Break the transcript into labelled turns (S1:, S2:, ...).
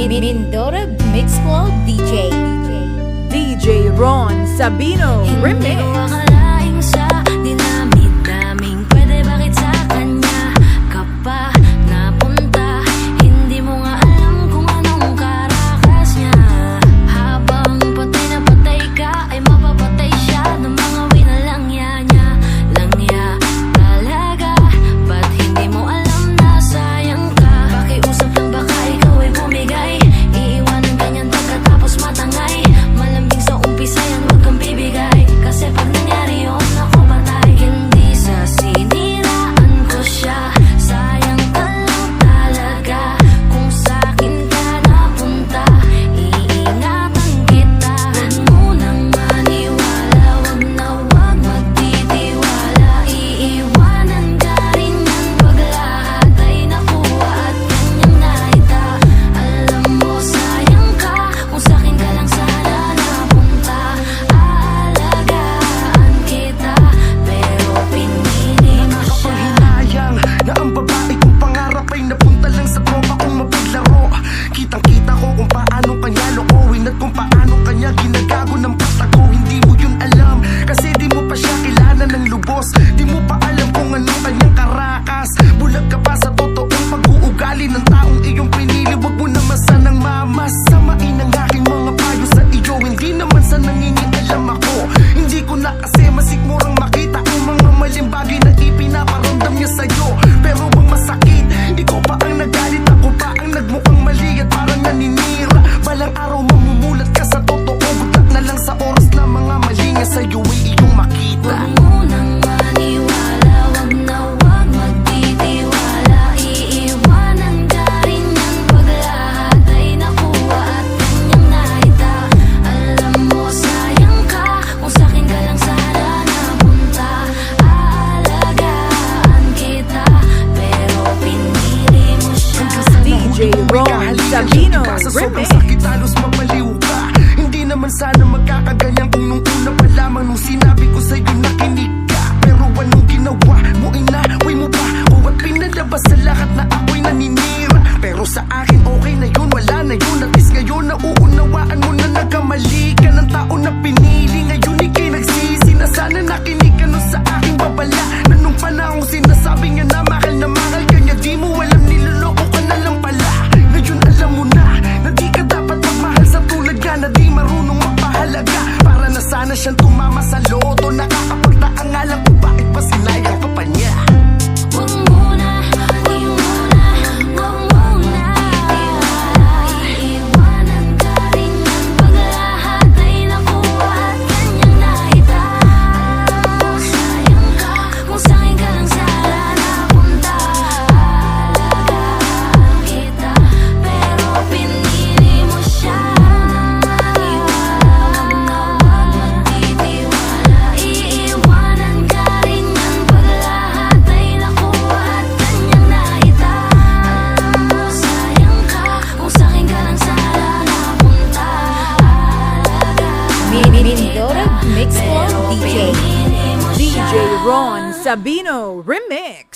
S1: Mindoro Mixcloud DJ
S2: DJ Ron Sabino Remix.
S3: Hindi ko akalain sa dinamit daming pwede, bakit sa kanya ka pa napunta? Hindi mo nga alam kung anong karakas niya. Habang patay na patay ka ay mapapatay siya ng mga winalangya niya. Langya talaga, ba't hindi mo alam na sayang ka? Pakiusap lang baka ikaw ay bumigay, iiwanan ka niyan pagkatapos matangay. Malambing sa umpisa yan, huwag kang bibigay, kasi pag nangyari yun, ako patay. Hindi sa siniraan ko siya, sayang ka lang talaga. Kung sa'kin ka napunta, iingatan kita. Huwag munang maniwala, wag na wag magtitiwala. Iiwanan ka rin yan pag lahat ay nakuha at kanyang naita. Alam mo sayang ka, kung sa'kin ka lang sana napunta. Aalagaan kita, pero pinili mo siya.
S4: Nakapanghinayang na ang babae kong pangarap ay napunta lang sa tropa kong mapaglaro. Kitang-kita ko kung paano kanya lokohin at kung paano kanya ginagago ng patago. Hindi mo yun alam, kasi di mo pa siya kilala ng lubos. Di mo pa alam kung anong kanyang karakas. Bulag ka pa sa totoong pag-uugali ng taong iyong pinili. Wag mo naman sanang mamasamain ang aking mga payo sa iyo. Hindi naman sa nangingialam ako, hindi ko na kasi masikmurang makita ang mga maling bagay na ipinaparamdam niya sa'yo. Pero bang masakit, ikaw pa ang nagalit, ako pa ang nagmukhang mali at parang naninira. Balang araw mamumulat ka sa totoo, butak na lang sa oras na mga mali nga sa'yo ay iyong makita.
S3: Huwag munang maniwala, wag na wag magtitiwala. Iiwanan ka rin yan pag lahat ay nakuha at kanyang naita. Alam mo sayang ka, kung sa'kin ka lang sana napunta. Aalagaan kita, pero pinili mo siya.
S2: DJ Ron Sabino
S4: Sa sobrang
S2: Remix.
S4: sakit halos mapaliw ka. Hindi naman sana magkakaganyan kung nung una pa lamang nung sinabi ko sa'yo nakinig ka. Pero anong ginawa mo, inaway mo pa o at pinalabas sa lahat na ako'y naninira. Pero sa akin okay na yun, wala na yun. At least ngayon nauunawaan mo na nagkamali ka ng tao na pinili. Ngayon ika'y nagsisi na sana nakinig ka nun sa aking babala. Na nung panahong sinasabi nga na mahal ka niya, di mo alam niloloko ka na lang pala. Ngayon alam mo na di ka dapat magmahal sa tulad ka, na di marunong magpahalaga. Para na sana siyang tumama sa loto, nakakapagtaan nga lang kung bakit pa sinayang ka pa niya.
S3: Huwag muna, huwag muna, huwag muna magtitiwala. Iiwanan ka rin yan pag lahat ay nakuha at kanyang naita. Alam mo sayang ka, kung sa'kin ka lang sana napunta. Aalagaan kita, pero pinili mo siya. Wag na wag magtitiwala. Iiwanan ka rin yan pag lahat ay nakuha at kanyang naita. Alam mo sayang ka, kung sa'kin ka lang sana napunta.
S1: Mindoro Mixcloud DJ
S3: Pinili mo siya.
S2: DJ Ron Sabino Remix.